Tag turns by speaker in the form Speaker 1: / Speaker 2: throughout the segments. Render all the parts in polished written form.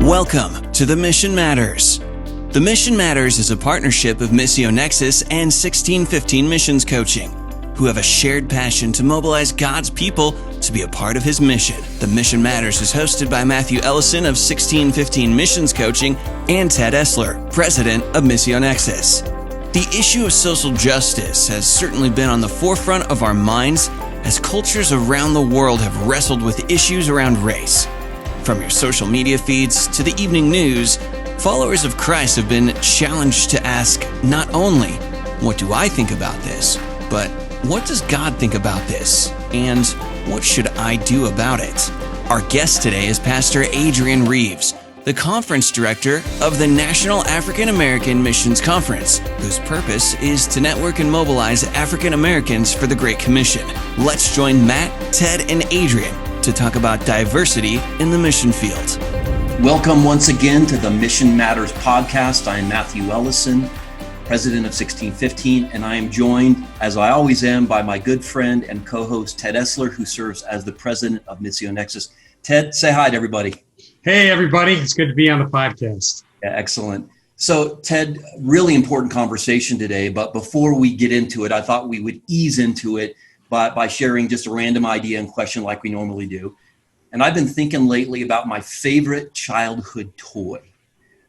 Speaker 1: Welcome to The Mission Matters. The Mission Matters is a partnership of Missio Nexus and 1615 Missions Coaching, who have a shared passion to mobilize God's people to be a part of His mission. The Mission Matters is hosted by Matthew Ellison of 1615 Missions Coaching and Ted Essler, president of Missio Nexus. The issue of social justice has certainly been on the forefront of our minds as cultures around the world have wrestled with issues around race. From your social media feeds to the evening news, followers of Christ have been challenged to ask not only, what do I think about this, but what does God think about this? And what should I do about it? Our guest today is Pastor Adrian Reeves, the conference director of the National African American Missions Conference, whose purpose is to network and mobilize African Americans for the Great Commission. Let's join Matt, Ted, and Adrian to talk about diversity in the mission field.
Speaker 2: Welcome once again to the Mission Matters podcast. I am Matthew Ellison, president of 1615, and I am joined, as I always am, by my good friend and co-host Ted Essler, who serves as the president of Missio Nexus. Ted, say hi to everybody.
Speaker 3: Hey, everybody. It's good to be on the podcast.
Speaker 2: Yeah, excellent. So, Ted, really important conversation today, but before we get into it, I thought we would ease into it by sharing just a random idea and question like we normally do. And I've been thinking lately about my favorite childhood toy,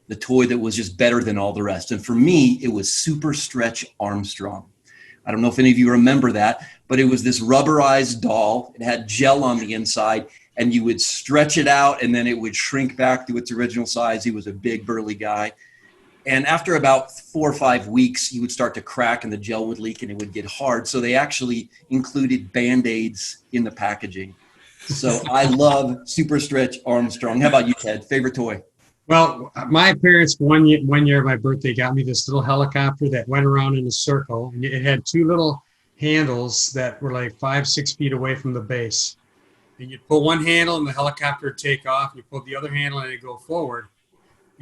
Speaker 2: the toy that was just better than all the rest. And for me, it was Super Stretch Armstrong. I don't know if any of you remember that, but it was this rubberized doll. It had gel on the inside, and you would stretch it out, and then it would shrink back to its original size. He was a big, burly guy. And after about 4 or 5 weeks, he would start to crack and the gel would leak and it would get hard. So they actually included Band-Aids in the packaging. So I love Super Stretch Armstrong. How about you, Ted? Favorite toy?
Speaker 3: Well, my parents, one year of my birthday, got me this little helicopter that went around in a circle. And it had two little handles that were like 5-6 feet away from the base. And you'd pull one handle and the helicopter would take off. You pull the other handle and it'd go forward.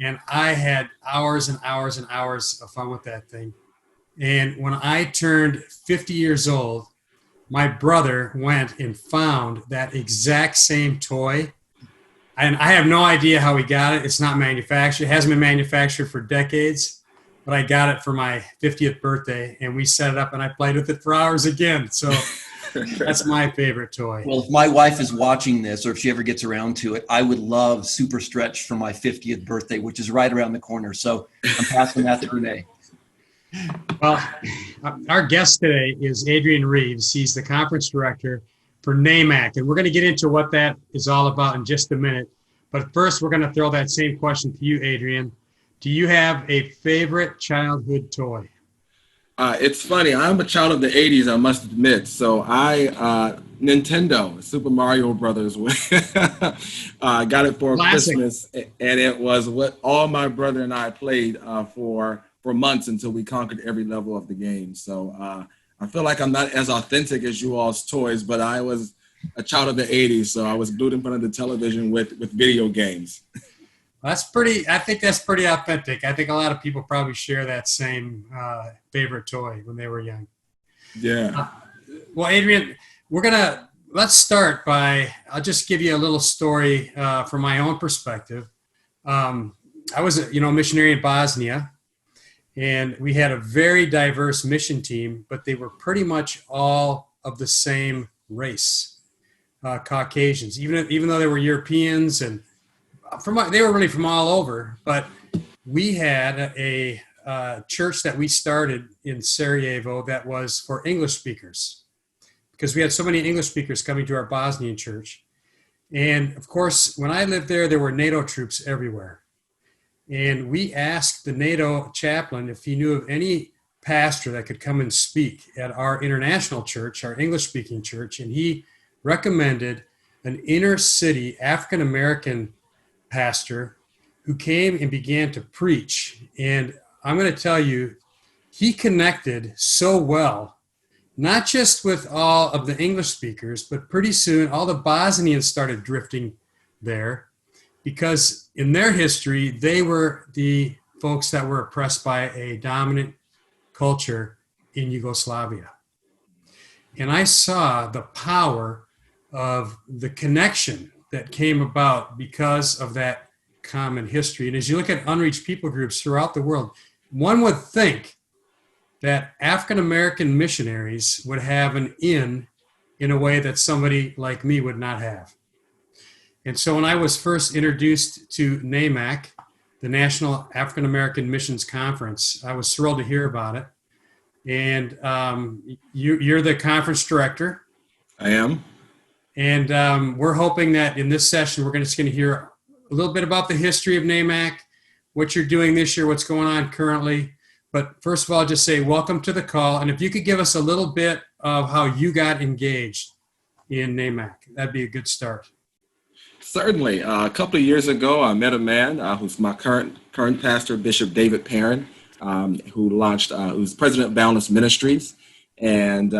Speaker 3: And I had hours and hours and hours of fun with that thing. And when I turned 50 years old, my brother went and found that exact same toy. And I have no idea how he got it. It's not manufactured. It hasn't been manufactured for decades. But I got it for my 50th birthday. And we set it up and I played with it for hours again. So that's my favorite toy.
Speaker 2: Well, if my wife is watching this, or if she ever gets around to it, I would love Super Stretch for my 50th birthday, which is right around the corner. So I'm passing that to Renee.
Speaker 3: Well, our guest today is Adrian Reeves. He's the conference director for NAMAC, and we're going to get into what that is all about in just a minute. But first, we're going to throw that same question to you, Adrian. Do you have a favorite childhood toy?
Speaker 4: It's funny. I'm a child of the 80s, I must admit. So Nintendo, Super Mario Brothers, got it for
Speaker 3: Classic.
Speaker 4: Christmas. And it was what all my brother and I played for months until we conquered every level of the game. So I feel like I'm not as authentic as you all's toys, but I was a child of the 80s. So I was glued in front of the television with video games.
Speaker 3: I think that's pretty authentic. I think a lot of people probably share that same favorite toy when they were young.
Speaker 4: Yeah.
Speaker 3: Well, Adrian, let's start by, I'll just give you a little story from my own perspective. I was a missionary in Bosnia, and we had a very diverse mission team, but they were pretty much all of the same race, Caucasians, even though they were Europeans and they were really from all over. But we had a church that we started in Sarajevo that was for English speakers, because we had so many English speakers coming to our Bosnian church. And of course, when I lived there, there were NATO troops everywhere. And we asked the NATO chaplain if he knew of any pastor that could come and speak at our international church, our English-speaking church. And he recommended an inner city African-American pastor who came and began to preach. And I'm going to tell you, he connected so well, not just with all of the English speakers, but pretty soon all the Bosnians started drifting there, because in their history, they were the folks that were oppressed by a dominant culture in Yugoslavia. And I saw the power of the connection that came about because of that common history. And as you look at unreached people groups throughout the world, one would think that African American missionaries would have an in a way that somebody like me would not have. And so when I was first introduced to NAMAC, the National African American Missions Conference, I was thrilled to hear about it. And you're the conference director.
Speaker 4: I am.
Speaker 3: And we're hoping that in this session, we're just going to hear a little bit about the history of NAMAC, what you're doing this year, what's going on currently. But first of all, just say welcome to the call. And if you could give us a little bit of how you got engaged in NAMAC, that'd be a good start.
Speaker 4: Certainly. A couple of years ago, I met a man who's my current pastor, Bishop David Perrin, who's president of Boundless Ministries. And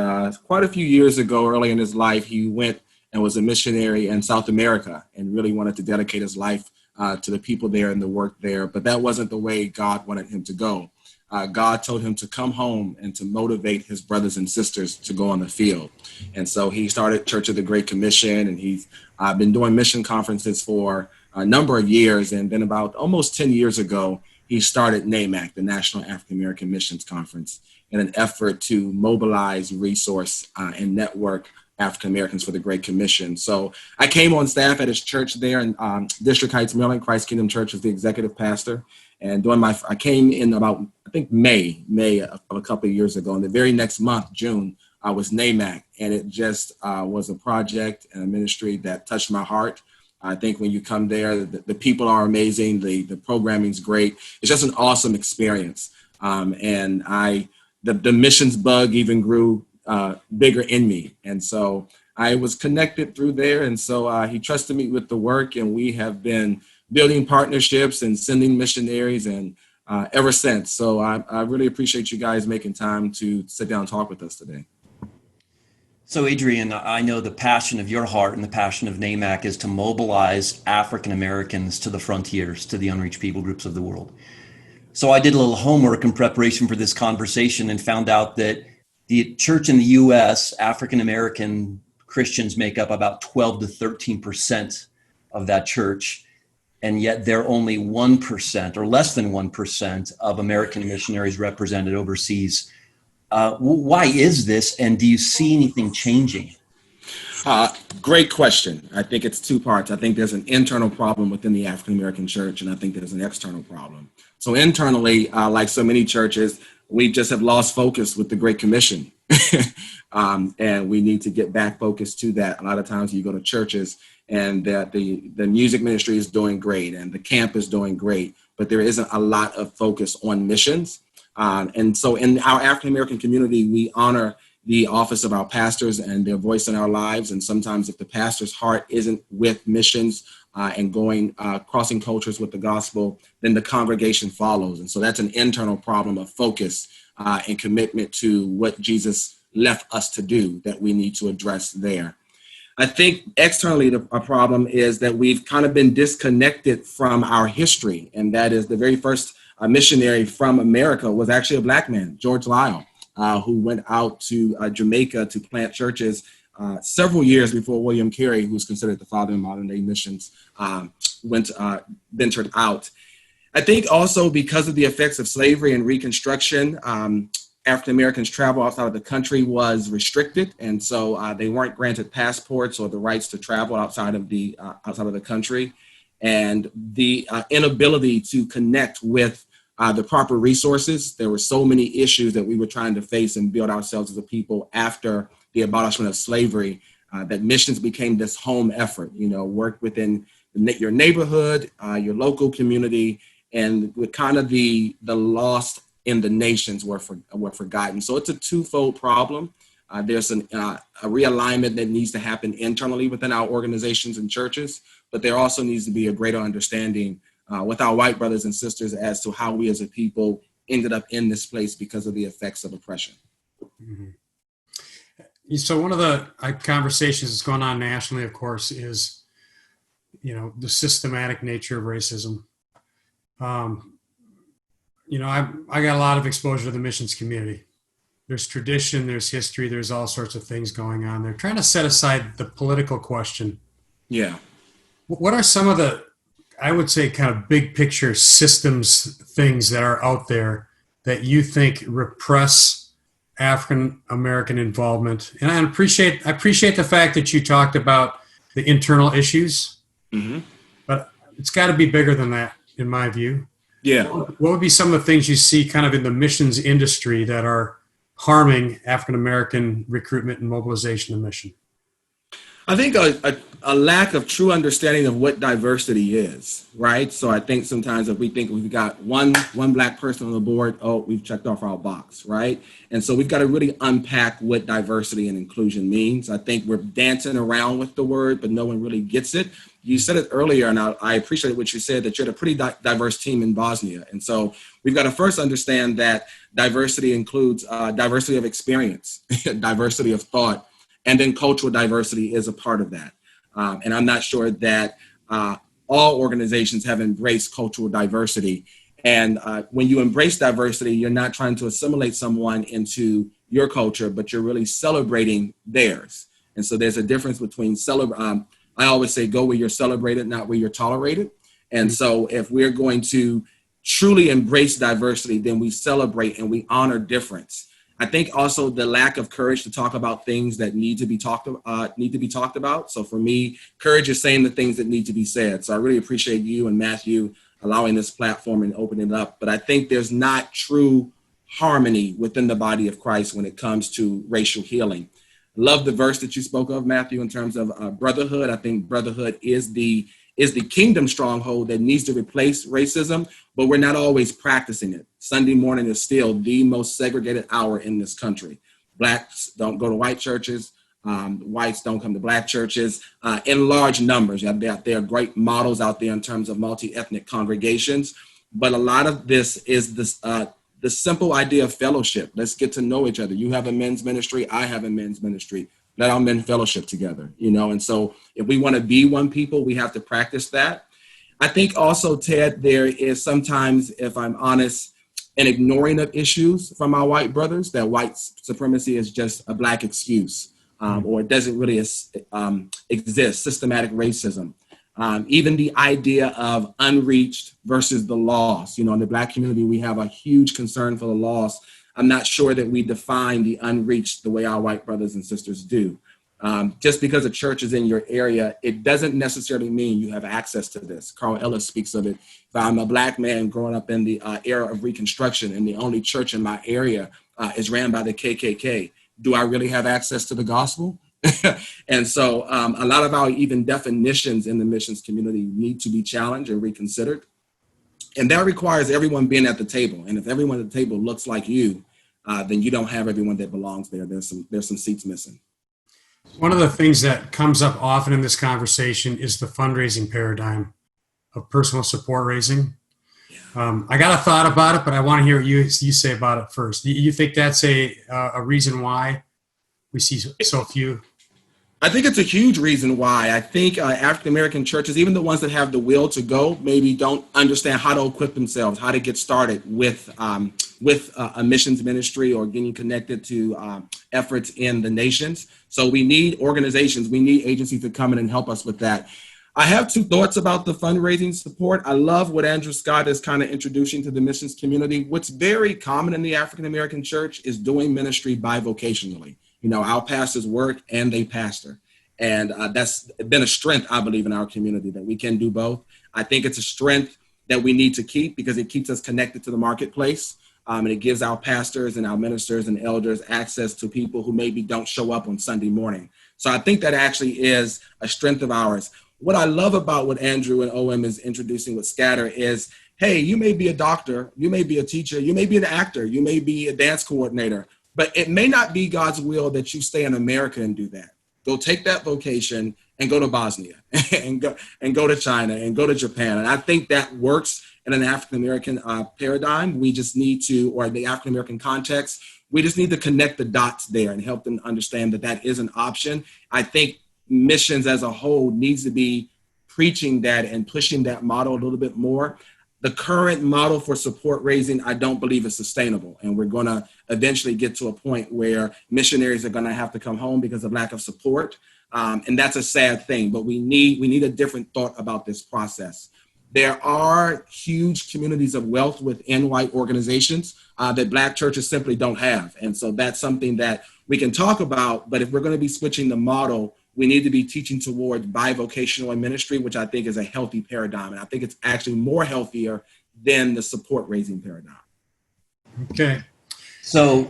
Speaker 4: quite a few years ago, early in his life, he went and was a missionary in South America and really wanted to dedicate his life to the people there and the work there. But that wasn't the way God wanted him to go. God told him to come home and to motivate his brothers and sisters to go on the field. And so he started Church of the Great Commission, and he's been doing mission conferences for a number of years. And then about almost 10 years ago, he started NAMAC, the National African American Missions Conference, in an effort to mobilize, resource, and network African Americans for the Great Commission. So I came on staff at his church there in District Heights, Maryland, Christ Kingdom Church, as the executive pastor. And I came in about, I think, May of a couple of years ago. And the very next month, June, I was NAMAC. And it just was a project and a ministry that touched my heart. I think when you come there, the people are amazing. The programming's great. It's just an awesome experience. And the missions bug even grew bigger in me. And so I was connected through there. And so he trusted me with the work, and we have been building partnerships and sending missionaries and ever since. So I really appreciate you guys making time to sit down and talk with us today.
Speaker 2: So Adrian, I know the passion of your heart and the passion of NAMAC is to mobilize African Americans to the frontiers, to the unreached people groups of the world. So I did a little homework in preparation for this conversation and found out that the church in the U.S., African American Christians make up about 12 to 13% of that church. And yet they're only 1% or less than 1% of American missionaries represented overseas. Why is this? And do you see anything changing?
Speaker 4: Great question. I think it's two parts. I think there's an internal problem within the African American church, and I think there's an external problem. So internally, like so many churches, we just have lost focus with the Great Commission. And we need to get back focused to that. A lot of times you go to churches and that the music ministry is doing great and the camp is doing great, but there isn't a lot of focus on missions. And so in our African American community, we honor the office of our pastors and their voice in our lives. And sometimes if the pastor's heart isn't with missions and going, crossing cultures with the gospel, then the congregation follows. And so that's an internal problem of focus and commitment to what Jesus left us to do that we need to address there. I think externally, a problem is that we've kind of been disconnected from our history. And that is the very first missionary from America was actually a Black man, George Lyle, who went out to Jamaica to plant churches several years before William Carey, who's considered the father of modern day missions, ventured out. I think also because of the effects of slavery and Reconstruction, African Americans' travel outside of the country was restricted, and so they weren't granted passports or the rights to travel outside of the country, and the inability to connect with the proper resources. There were so many issues that we were trying to face and build ourselves as a people after the abolishment of slavery, that missions became this home effort. Work within your neighborhood, your local community, and with kind of the lost in the nations were forgotten. So it's a twofold problem. There's a realignment that needs to happen internally within our organizations and churches, but there also needs to be a greater understanding with our white brothers and sisters as to how we as a people ended up in this place because of the effects of oppression.
Speaker 3: Mm-hmm. So one of the conversations that's going on nationally, of course, is, the systematic nature of racism. I got a lot of exposure to the missions community. There's tradition, there's history, there's all sorts of things going on. They're trying to set aside the political question.
Speaker 4: Yeah.
Speaker 3: What are some of the I would say, kind of big picture systems things that are out there that you think repress African American involvement? And I appreciate the fact that you talked about the internal issues, but it's got to be bigger than that, in my view.
Speaker 4: Yeah.
Speaker 3: What would be some of the things you see kind of in the missions industry that are harming African American recruitment and mobilization and mission?
Speaker 4: I think a lack of true understanding of what diversity is, right? So I think sometimes if we think we've got one Black person on the board, oh, we've checked off our box, right? And so we've got to really unpack what diversity and inclusion means. I think we're dancing around with the word, but no one really gets it. You said it earlier, and I appreciate what you said, that you're a pretty diverse team in Bosnia. And so we've got to first understand that diversity includes diversity of experience, diversity of thought, and then cultural diversity is a part of that. And I'm not sure that all organizations have embraced cultural diversity. And when you embrace diversity, you're not trying to assimilate someone into your culture, but you're really celebrating theirs. And so there's a difference between I always say, go where you're celebrated, not where you're tolerated. And so if we're going to truly embrace diversity, then we celebrate and we honor difference. I think also the lack of courage to talk about things that need to be talked about. So for me, courage is saying the things that need to be said. So I really appreciate you and Matthew allowing this platform and opening it up. But I think there's not true harmony within the body of Christ when it comes to racial healing. Love the verse that you spoke of, Matthew, in terms of brotherhood. I think brotherhood is the kingdom stronghold that needs to replace racism, but we're not always practicing it. Sunday morning is still the most segregated hour in this country. Blacks don't go to white churches. Whites don't come to Black churches in large numbers. There are great models out there in terms of multi-ethnic congregations, but a lot of this is the simple idea of fellowship. Let's get to know each other. You have a men's ministry. I have a men's ministry. Let our men fellowship together, And so if we want to be one people, we have to practice that. I think also, Ted, there is sometimes, if I'm honest, an ignoring of issues from our white brothers, that white supremacy is just a Black excuse, or it doesn't really exist, systematic racism. Even the idea of unreached versus the lost. In the Black community, we have a huge concern for the lost. I'm not sure that we define the unreached the way our white brothers and sisters do. Just because a church is in your area, it doesn't necessarily mean you have access to this. Carl Ellis speaks of it. If I'm a Black man growing up in the era of Reconstruction and the only church in my area is ran by the KKK, do I really have access to the gospel? And so a lot of our even definitions in the missions community need to be challenged and reconsidered. And that requires everyone being at the table. And if everyone at the table looks like you, then you don't have everyone that belongs there. There's some seats missing.
Speaker 3: One of the things that comes up often in this conversation is the fundraising paradigm of personal support raising. I got a thought about it, but I want to hear what you say about it first. You think that's a reason why we see so few?
Speaker 4: I think it's a huge reason why. I think African-American churches, even the ones that have the will to go, maybe don't understand how to equip themselves, how to get started with a missions ministry or getting connected to efforts in the nations. So we need organizations, we need agencies to come in and help us with that. I have two thoughts about the fundraising support. I love what Andrew Scott is kind of introducing to the missions community. What's very common in the African-American church is doing ministry bivocationally. Our pastors work and they pastor. And that's been a strength, I believe, in our community, that we can do both. I think it's a strength that we need to keep because it keeps us connected to the marketplace. And it gives our pastors and our ministers and elders access to people who maybe don't show up on Sunday morning. So I think that actually is a strength of ours. What I love about what Andrew and OM is introducing with Scatter is, hey, you may be a doctor, you may be a teacher, you may be an actor, you may be a dance coordinator, but it may not be God's will that you stay in America and do that. Go take that vocation and go to Bosnia and go to China and go to Japan. And I think that works in an African-American paradigm. We just need to, or the African-American context, we just need to connect the dots there and help them understand that that is an option. I think missions as a whole needs to be preaching that and pushing that model a little bit more. The current model for support raising, I don't believe is sustainable. And we're going to eventually get to a point where missionaries are going to have to come home because of lack of support. And that's a sad thing, but we need a different thought about this process. There are huge communities of wealth within white organizations that Black churches simply don't have. And so that's something that we can talk about, but if we're going to be switching the model, we need to be teaching towards bivocational ministry, which I think is a healthy paradigm. And I think it's actually more healthier than the support raising paradigm.
Speaker 3: Okay.
Speaker 2: So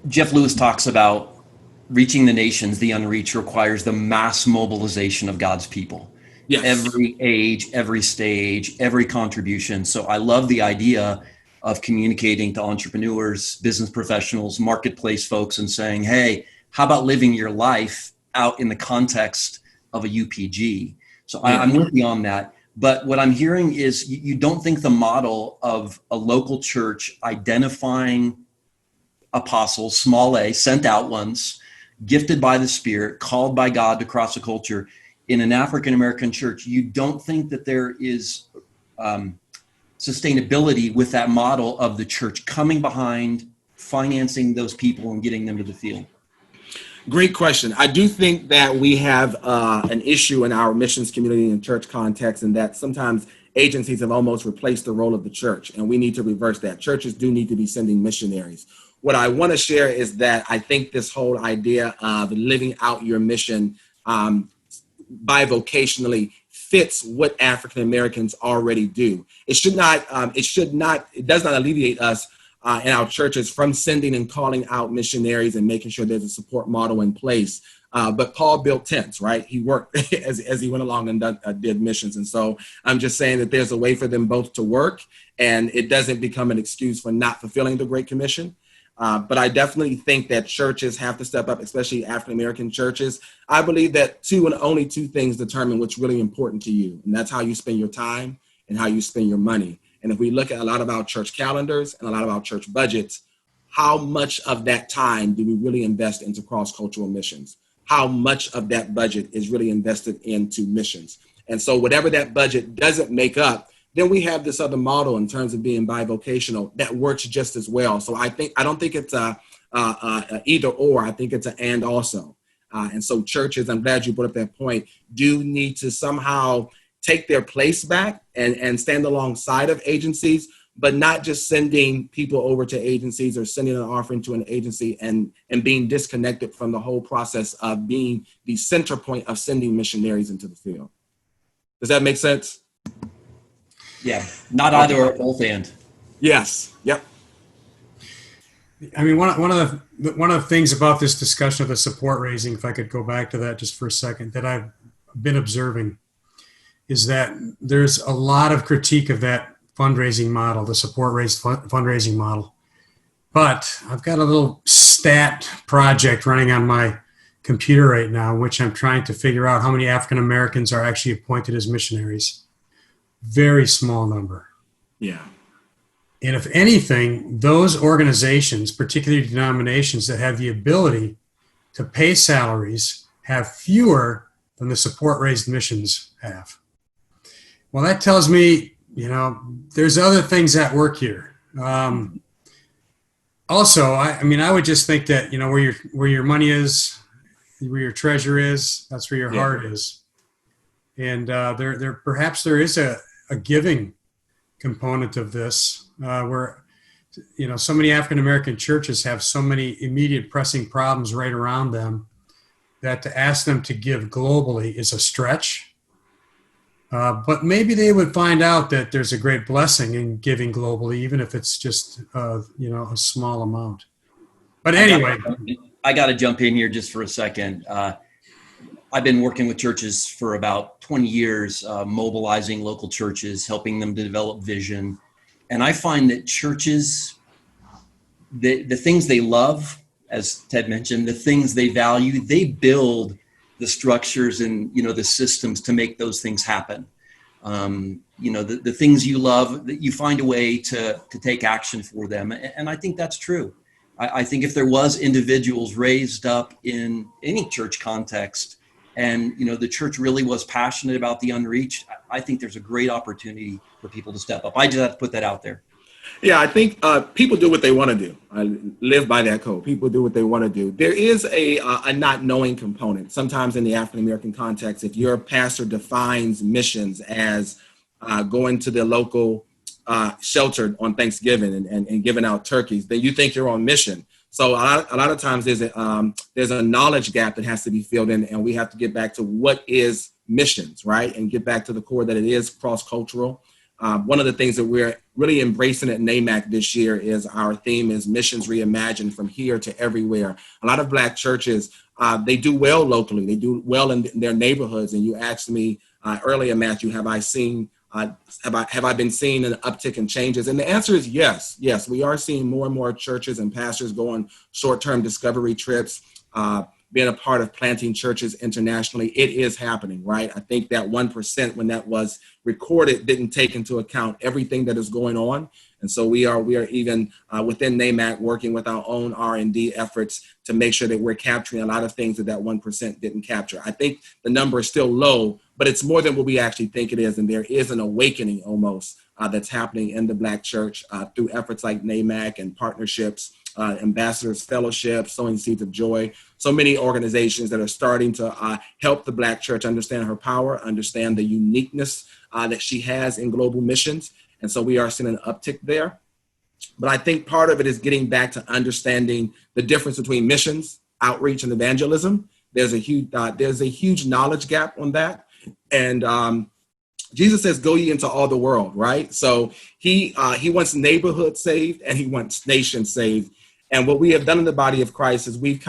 Speaker 2: Jeff Lewis talks about reaching the nations, the unreached, requires the mass mobilization of God's people.
Speaker 4: Yes.
Speaker 2: Every age, every stage, every contribution. So I love the idea of communicating to entrepreneurs, business professionals, marketplace folks, and saying, hey, how about living your life out in the context of a UPG? So I'm with you on that. But what I'm hearing is you don't think the model of a local church identifying apostles, small a, sent out ones, gifted by the Spirit, called by God to cross the culture in an African-American church, you don't think that there is sustainability with that model of the church coming behind, financing those people and getting them to the field?
Speaker 4: Great question. I do think that we have an issue in our missions community and church context, and that sometimes agencies have almost replaced the role of the church, and we need to reverse that. Churches do need to be sending missionaries. What I want to share is that I think this whole idea of living out your mission bivocationally fits what African Americans already do. It does not alleviate us in our churches from sending and calling out missionaries and making sure there's a support model in place. But Paul built tents, right? He worked as he went along and did missions. And so I'm just saying that there's a way for them both to work, and it doesn't become an excuse for not fulfilling the Great Commission. But I definitely think that churches have to step up, especially African-American churches. I believe that only two things determine what's really important to you. And that's how you spend your time and how you spend your money. And if we look at a lot of our church calendars and a lot of our church budgets, how much of that time do we really invest into cross-cultural missions? How much of that budget is really invested into missions? And so whatever that budget doesn't make up, then we have this other model in terms of being bivocational that works just as well. So I don't think it's a either or. I think it's an and also. And so churches, I'm glad you brought up that point, do need to somehow take their place back and stand alongside of agencies, but not just sending people over to agencies or sending an offering to an agency and being disconnected from the whole process of being the center point of sending missionaries into the field. Does that make sense?
Speaker 2: Yeah, not either or, both and.
Speaker 4: Yes. Yep.
Speaker 3: I mean, one of the things about this discussion of the support raising, if I could go back to that just for a second, that I've been observing is that there's a lot of critique of that fundraising model, the support raised fundraising model. But I've got a little stat project running on my computer right now, which I'm trying to figure out how many African Americans are actually appointed as missionaries. Very small number.
Speaker 4: Yeah.
Speaker 3: And if anything, those organizations, particularly denominations that have the ability to pay salaries, have fewer than the support raised missions have. Well, that tells me, there's other things at work here. Also, I would just think that, where your money is, where your treasure is, that's where your heart is. And perhaps there is a giving component of this where, so many African-American churches have so many immediate pressing problems right around them that to ask them to give globally is a stretch. But maybe they would find out that there's a great blessing in giving globally, even if it's just, a small amount. But anyway.
Speaker 2: I got to jump in here just for a second. I've been working with churches for about 20 years, mobilizing local churches, helping them to develop vision. And I find that churches, the things they love, as Ted mentioned, the things they value, they build the structures and, the systems to make those things happen. The things you love, that you find a way to take action for them. And I think that's true. I think if there was individuals raised up in any church context, and, the church really was passionate about the unreached, I think there's a great opportunity for people to step up. I just have to put that out there.
Speaker 4: Yeah, I think people do what they want to do. I live by that code. People do what they want to do. There is a not knowing component. Sometimes in the African-American context, if your pastor defines missions as going to the local shelter on Thanksgiving and giving out turkeys, then you think you're on mission. So a lot of times there's a knowledge gap that has to be filled in, and we have to get back to what is missions, right? And get back to the core that it is cross-cultural. One of the things that we're really embracing at NAMAC this year is our theme is Missions Reimagined, from here to everywhere. A lot of Black churches, they do well locally. They do well in their neighborhoods. And you asked me earlier, Matthew, have I been seeing an uptick in changes? And the answer is yes. Yes, we are seeing more and more churches and pastors go on short-term discovery trips, being a part of planting churches internationally. It is happening, right? I think that 1%, when that was recorded, didn't take into account everything that is going on. And so we are even within NAMAC working with our own R&D efforts to make sure that we're capturing a lot of things that 1% didn't capture. I think the number is still low, but it's more than what we actually think it is. And there is an awakening almost that's happening in the Black church through efforts like NAMAC and partnerships, Ambassadors Fellowship, Sowing Seeds of Joy, so many organizations that are starting to help the Black church understand her power, understand the uniqueness that she has in global missions. And so we are seeing an uptick there. But I think part of it is getting back to understanding the difference between missions, outreach, and evangelism. There's a huge knowledge gap on that. And Jesus says, go ye into all the world, right? So he wants neighborhoods saved and he wants nations saved. And what we have done in the body of Christ is we've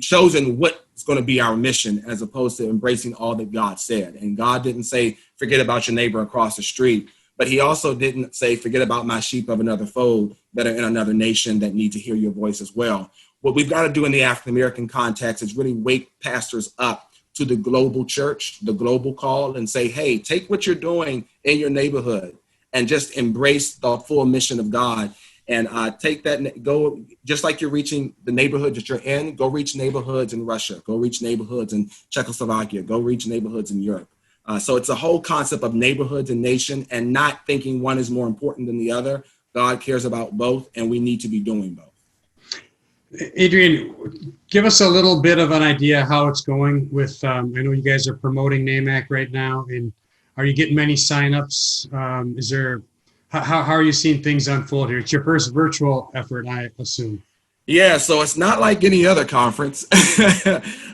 Speaker 4: chosen what's going to be our mission as opposed to embracing all that God said. And God didn't say, forget about your neighbor across the street. But he also didn't say, forget about my sheep of another fold that are in another nation that need to hear your voice as well. What we've got to do in the African-American context is really wake pastors up to the global church, the global call, and say, hey, take what you're doing in your neighborhood and just embrace the full mission of God. And take that, go, just like you're reaching the neighborhood that you're in, go reach neighborhoods in Russia, go reach neighborhoods in Czechoslovakia, go reach neighborhoods in Europe. So it's a whole concept of neighborhoods and nation, and not thinking one is more important than the other. God cares about both, and we need to be doing both.
Speaker 3: Adrian, give us a little bit of an idea how it's going with, I know you guys are promoting NAMAC right now, and are you getting many signups? How are you seeing things unfold here? It's your first virtual effort, I assume.
Speaker 4: Yeah, so it's not like any other conference.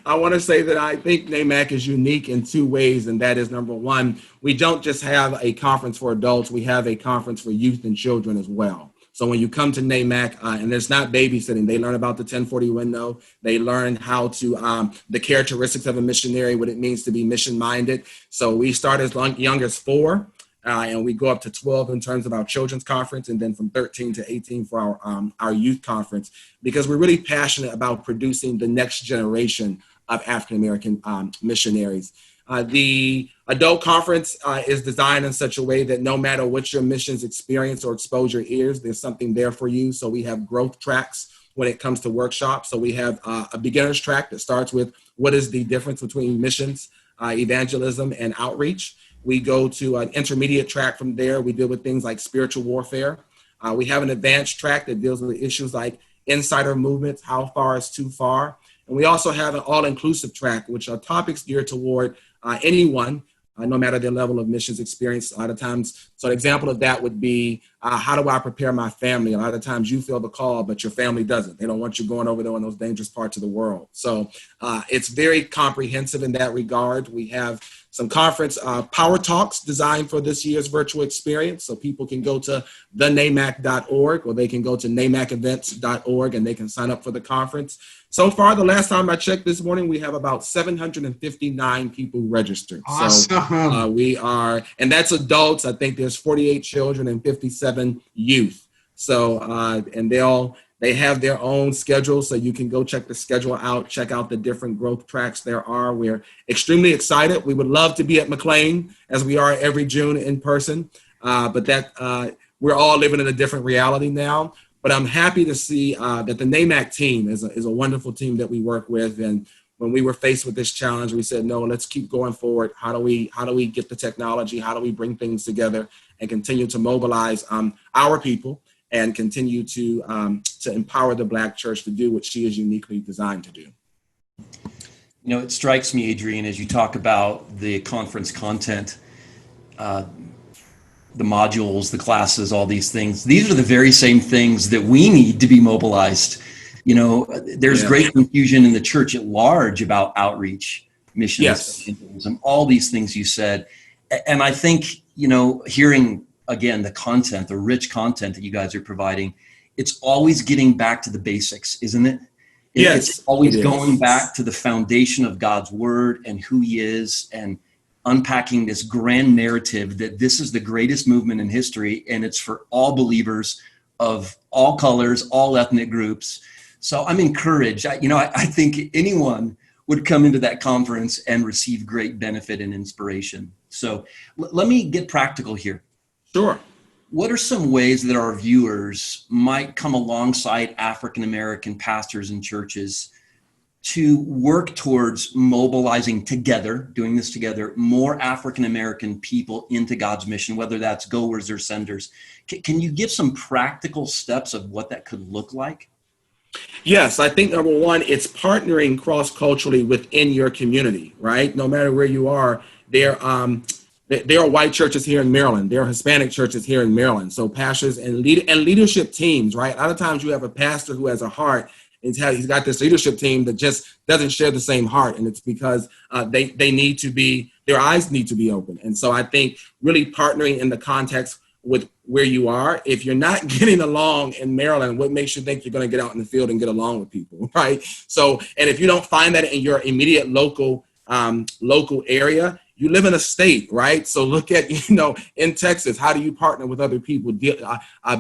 Speaker 4: I want to say that I think NAMAC is unique in two ways, and that is, number one, we don't just have a conference for adults, we have a conference for youth and children as well. So when you come to NAMAC, and there's not babysitting, they learn about the 1040 window, they learn how to, the characteristics of a missionary, what it means to be mission-minded. So we start as young as 4. And we go up to 12 in terms of our children's conference, and then from 13 to 18 for our youth conference, because we're really passionate about producing the next generation of African-American missionaries. The adult conference is designed in such a way that no matter what your missions experience or exposure is, there's something there for you. So we have growth tracks when it comes to workshops. So we have a beginner's track that starts with what is the difference between missions, evangelism, and outreach. We go to an intermediate track from there. We deal with things like spiritual warfare. We have an advanced track that deals with issues like insider movements, how far is too far. And we also have an all-inclusive track, which are topics geared toward anyone, no matter their level of missions experience. A lot of times, so an example of that would be, how do I prepare my family? A lot of times you feel the call, but your family doesn't. They don't want you going over there in those dangerous parts of the world. So it's very comprehensive in that regard. We have some conference power talks designed for this year's virtual experience. So people can go to thenamac.org, or they can go to namacevents.org, and they can sign up for the conference. So far, the last time I checked this morning, we have about 759 people registered.
Speaker 3: Awesome.
Speaker 4: So we are, and that's adults. I think there's 48 children and 57 youth. So, and they have their own schedule, so you can go check the schedule out, check out the different growth tracks there are. We're extremely excited. We would love to be at McLean, as we are every June in person, but that we're all living in a different reality now. But I'm happy to see that the NAMAC team is a wonderful team that we work with. And when we were faced with this challenge, we said, no, let's keep going forward. How do we get the technology? How do we bring things together and continue to mobilize our people and continue to empower the Black church to do what she is uniquely designed to do?
Speaker 2: You know, it strikes me, Adrian, as you talk about the conference content, the modules, the classes, all these things. These are the very same things that we need to be mobilized. You know, there's great confusion in the church at large about outreach, missions, evangelism, all these things you said. And I think, you know, hearing again, the content, the rich content that you guys are providing, it's always getting back to the basics, isn't it? It's always going back to the foundation of God's word and who he is, and unpacking this grand narrative that this is the greatest movement in history, and it's for all believers of all colors, all ethnic groups. So I'm encouraged. I think anyone would come into that conference and receive great benefit and inspiration. So let me get practical here.
Speaker 4: Sure.
Speaker 2: What are some ways that our viewers might come alongside African-American pastors and churches to work towards mobilizing together, doing this together, more African-American people into God's mission, whether that's goers or senders? Can you give some practical steps of what that could look like?
Speaker 4: Yes, I think number one, it's partnering cross-culturally within your community, right? No matter where you are, there are white churches here in Maryland. There are Hispanic churches here in Maryland. So pastors and leadership teams, right? A lot of times you have a pastor who has a heart. He's got this leadership team that just doesn't share the same heart. And it's because they need to be, their eyes need to be open. And so I think really partnering in the context with where you are. If you're not getting along in Maryland, what makes you think you're going to get out in the field and get along with people, right? So, and if you don't find that in your immediate local area, you live in a state, right? So look at, in Texas, how do you partner with other people?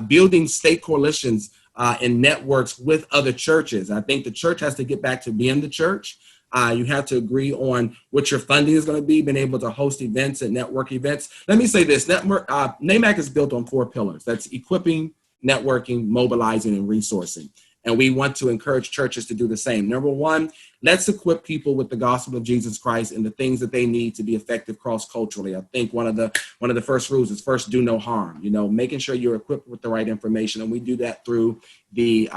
Speaker 4: Building state coalitions and networks with other churches. I think the church has to get back to being the church. You have to agree on what your funding is going to be, being able to host events and network events. Let me say this, NAMAC is built on 4 pillars. That's equipping, networking, mobilizing, and resourcing. And we want to encourage churches to do the same. Number one, let's equip people with the gospel of Jesus Christ and the things that they need to be effective cross-culturally. I think one of the first rules is first do no harm, making sure you're equipped with the right information. And we do that through the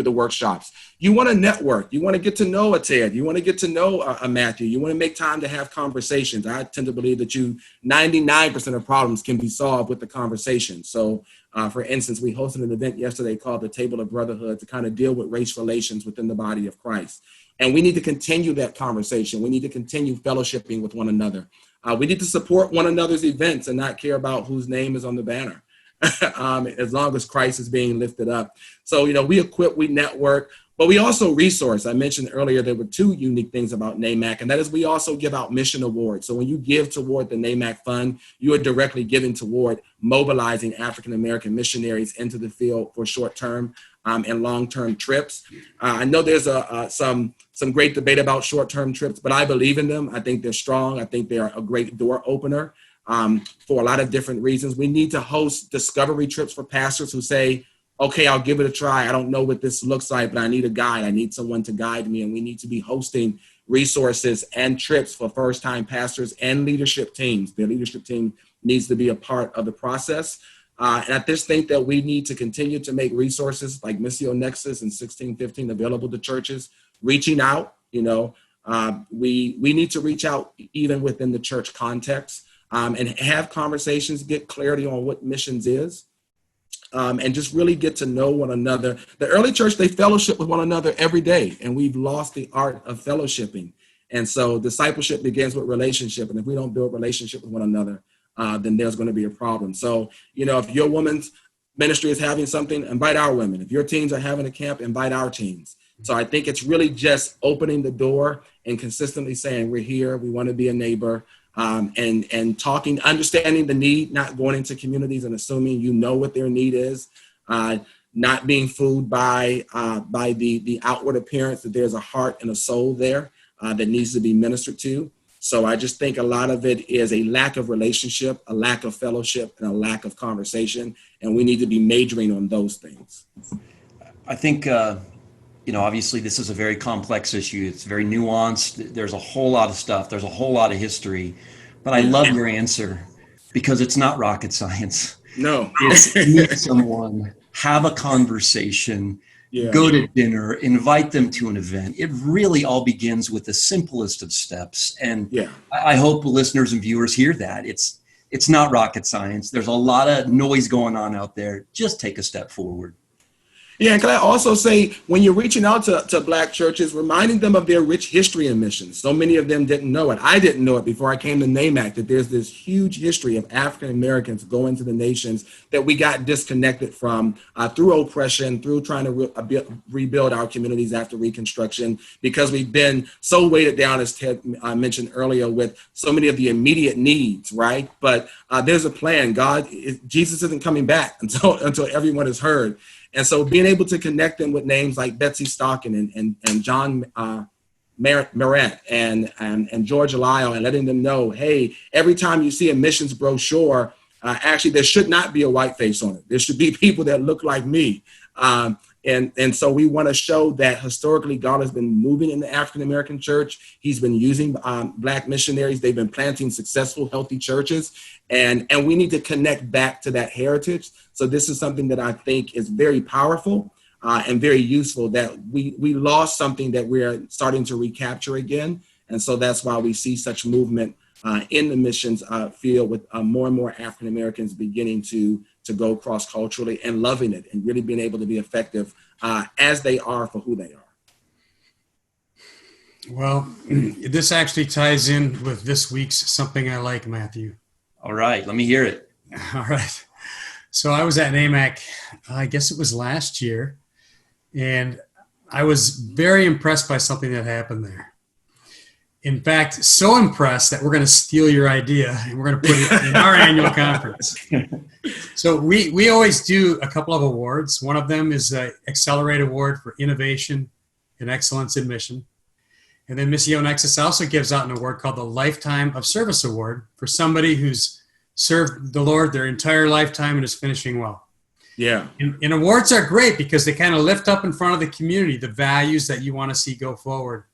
Speaker 4: workshops. You want to network. You want to get to know a Ted. You want to get to know a Matthew. You want to make time to have conversations. I tend to believe that 99% of problems can be solved with the conversation. So for instance, we hosted an event yesterday called the Table of Brotherhood to kind of deal with race relations within the body of Christ. And we need to continue that conversation. We need to continue fellowshipping with one another. We need to support one another's events and not care about whose name is on the banner, as long as Christ is being lifted up. So, we equip, we network, but we also resource. I mentioned earlier there were 2 unique things about NAMAC, and that is we also give out mission awards. So when you give toward the NAMAC fund, you are directly giving toward mobilizing African-American missionaries into the field for short-term and long-term trips. I know there's some great debate about short-term trips, but I believe in them. I think they're strong. I think they're a great door opener for a lot of different reasons. We need to host discovery trips for pastors who say, okay, I'll give it a try. I don't know what this looks like, but I need a guide. I need someone to guide me. And we need to be hosting resources and trips for first-time pastors and leadership teams. Their leadership team needs to be a part of the process. And I just think that we need to continue to make resources like Missio Nexus and 1615 available to churches, reaching out. We need to reach out even within the church context and have conversations, get clarity on what missions is. And just really get to know one another. The early church, they fellowship with one another every day, and we've lost the art of fellowshipping. And so discipleship begins with relationship. And if we don't build relationship with one another, then there's going to be a problem. So, if your women's ministry is having something, invite our women. If your teens are having a camp, invite our teens. So I think it's really just opening the door and consistently saying, we're here, we want to be a neighbor. And talking, understanding the need, not going into communities and assuming what their need is, not being fooled by the outward appearance, that there's a heart and a soul there that needs to be ministered to. So I just think a lot of it is a lack of relationship, a lack of fellowship, and a lack of conversation, and we need to be majoring on those things.
Speaker 2: I think, obviously this is a very complex issue. It's very nuanced. There's a whole lot of stuff. There's a whole lot of history. But I love your answer because it's not rocket science.
Speaker 4: No.
Speaker 2: It's meet someone, have a conversation, go to dinner, invite them to an event. It really all begins with the simplest of steps. And I hope listeners and viewers hear that. It's It's not rocket science. There's a lot of noise going on out there. Just take a step forward.
Speaker 4: Yeah, and can I also say, when you're reaching out to Black churches, reminding them of their rich history in missions. So many of them didn't know it. I didn't know it before I came to NAMAC, that there's this huge history of African Americans going to the nations that we got disconnected from through oppression, through trying to rebuild our communities after Reconstruction, because we've been so weighted down, as Ted mentioned earlier, with so many of the immediate needs, right? But there's a plan. Jesus isn't coming back until everyone is heard. And so being able to connect them with names like Betsy Stocking and John Marant and George Lyle, and letting them know, hey, every time you see a missions brochure, actually there should not be a white face on it. There should be people that look like me. And so we want to show that historically God has been moving in the African-American church. He's been using Black missionaries. They've been planting successful, healthy churches. And we need to connect back to that heritage. So this is something that I think is very powerful and very useful, that we lost something that we're starting to recapture again. And so that's why we see such movement in the missions field, with more and more African Americans beginning to go cross-culturally and loving it and really being able to be effective as they are for who they are.
Speaker 3: Well, this actually ties in with this week's Something I Like, Matthew.
Speaker 2: All right, let me hear it.
Speaker 3: All right. So I was at NAMAC, I guess it was last year, and I was very impressed by something that happened there. In fact, so impressed that we're going to steal your idea and we're going to put it in our annual conference. So we always do a couple of awards. One of them is the Accelerate Award for Innovation and Excellence in Mission. And then Missio Nexus also gives out an award called the Lifetime of Service Award for somebody who's served the Lord their entire lifetime and is finishing well.
Speaker 4: Yeah.
Speaker 3: And awards are great because they kind of lift up in front of the community the values that you want to see go forward.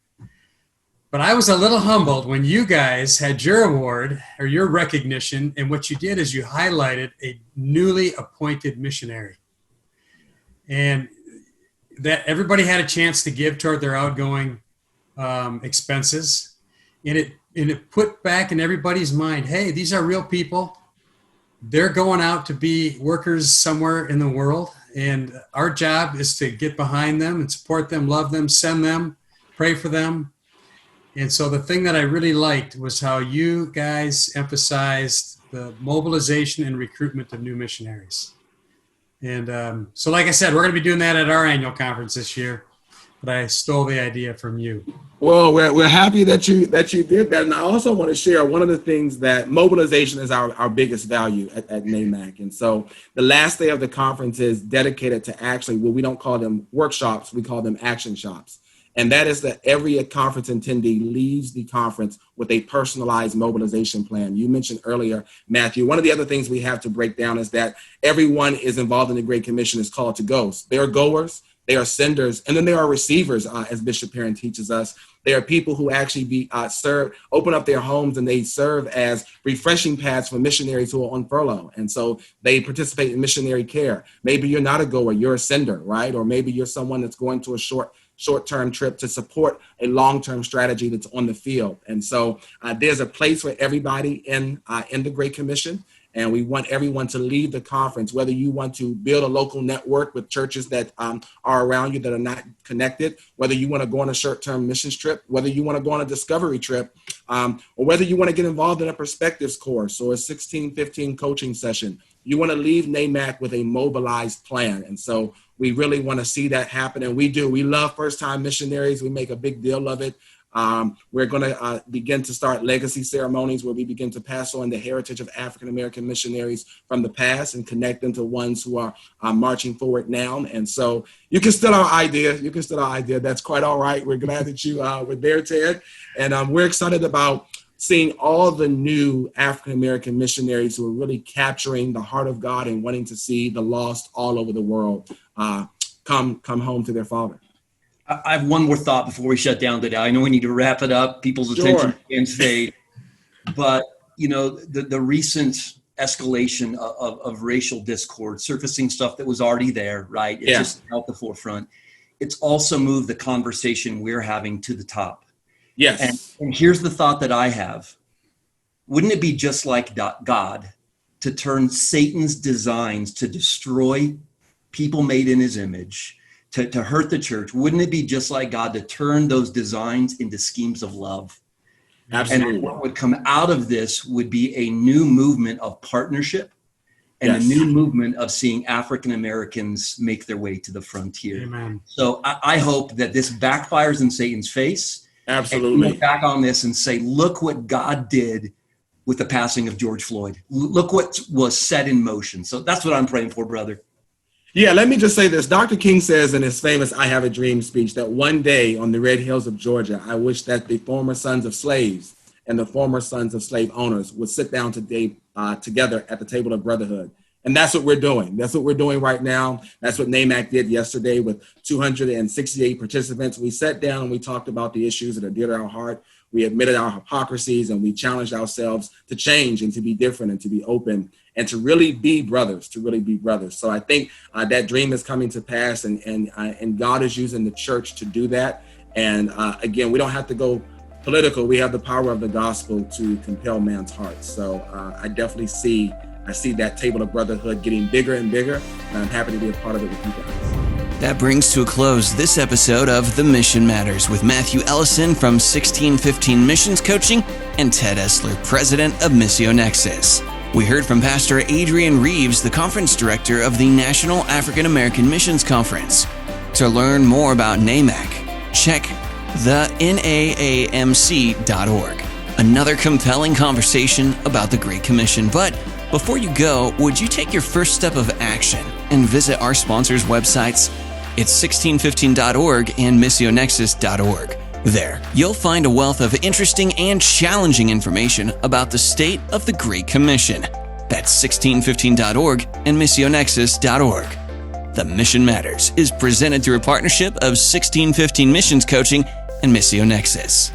Speaker 3: But I was a little humbled when you guys had your award or your recognition, and what you did is you highlighted a newly appointed missionary. And that everybody had a chance to give toward their outgoing expenses. And it put back in everybody's mind, hey, these are real people. They're going out to be workers somewhere in the world. And our job is to get behind them and support them, love them, send them, pray for them. And so the thing that I really liked was how you guys emphasized the mobilization and recruitment of new missionaries. And so like I said, we're going to be doing that at our annual conference this year, but I stole the idea from you.
Speaker 4: Well, we're happy that you did that. And I also want to share one of the things that mobilization is our biggest value at NAMAC. And so the last day of the conference is dedicated to actually, well, we don't call them workshops, we call them action shops. And that is that every conference attendee leaves the conference with a personalized mobilization plan. You mentioned earlier, Matthew, one of the other things we have to break down is that everyone is involved in the Great Commission is called to go. They are goers, they are senders, and then there are receivers, as Bishop Perrin teaches us. There are people who actually open up their homes, and they serve as refreshing pads for missionaries who are on furlough. And so they participate in missionary care. Maybe you're not a goer, you're a sender, right? Or maybe you're someone that's going to a short-term trip to support a long-term strategy that's on the field. And so there's a place for everybody in the Great Commission. And we want everyone to leave the conference, whether you want to build a local network with churches that are around you that are not connected, whether you want to go on a short-term missions trip, whether you want to go on a discovery trip, or whether you want to get involved in a perspectives course or a 1615 coaching session. You want to leave NAMAC with a mobilized plan. And so we really want to see that happen. And we do. We love first-time missionaries. We make a big deal of it. We're going to begin to start legacy ceremonies where we begin to pass on the heritage of African-American missionaries from the past and connect them to ones who are marching forward now. And so you can steal our idea. That's quite all right. We're glad that you were there, Ted. And we're excited about seeing all the new African-American missionaries who are really capturing the heart of God and wanting to see the lost all over the world come home to their Father.
Speaker 2: I have one more thought before we shut down today. I know we need to wrap it up. People's attention can fade. But, you know, the recent escalation of racial discord, surfacing stuff that was already there, right? It's just out the forefront. It's also moved the conversation we're having to the top.
Speaker 4: Yes.
Speaker 2: And here's the thought that I have. wouldn't it be just like God to turn Satan's designs to destroy people made in his image, to hurt the church? Wouldn't it be just like God to turn those designs into schemes of love?
Speaker 4: Absolutely.
Speaker 2: And what would come out of this would be a new movement of partnership and
Speaker 4: Yes.
Speaker 2: a new movement of seeing African Americans make their way to the frontier.
Speaker 3: Amen.
Speaker 2: So I hope that this backfires in Satan's face.
Speaker 4: Absolutely.
Speaker 2: And we look back on this and say, look what God did with the passing of George Floyd. Look what was set in motion. So that's what I'm praying for, brother.
Speaker 4: Yeah, let me just say this. Dr. King says in his famous I Have a Dream speech that one day on the red hills of Georgia, I wish that the former sons of slaves and the former sons of slave owners would sit down today together at the table of brotherhood. And that's what we're doing. That's what we're doing right now. That's what NAMAC did yesterday with 268 participants. We sat down and we talked about the issues that are dear to our heart. We admitted our hypocrisies and we challenged ourselves to change and to be different and to be open and to really be brothers, So I think that dream is coming to pass and God is using the church to do that. And again, we don't have to go political. We have the power of the gospel to compel man's heart. So I definitely see that table of brotherhood getting bigger and bigger, and I'm happy to be a part of it with you guys.
Speaker 1: That brings to a close this episode of The Mission Matters with Matthew Ellison from 1615 Missions Coaching and Ted Esler, president of Missio Nexus. We heard from Pastor Adrian Reeves, the conference director of the National African American Missions Conference. To learn more about NAMAC, check the naamc.org. Another compelling conversation about the Great Commission. But before you go, would you take your first step of action and visit our sponsors' websites? It's 1615.org and missionexus.org. There, you'll find a wealth of interesting and challenging information about the state of the Great Commission. That's 1615.org and missionexus.org. The Mission Matters is presented through a partnership of 1615 Missions Coaching and Missio Nexus.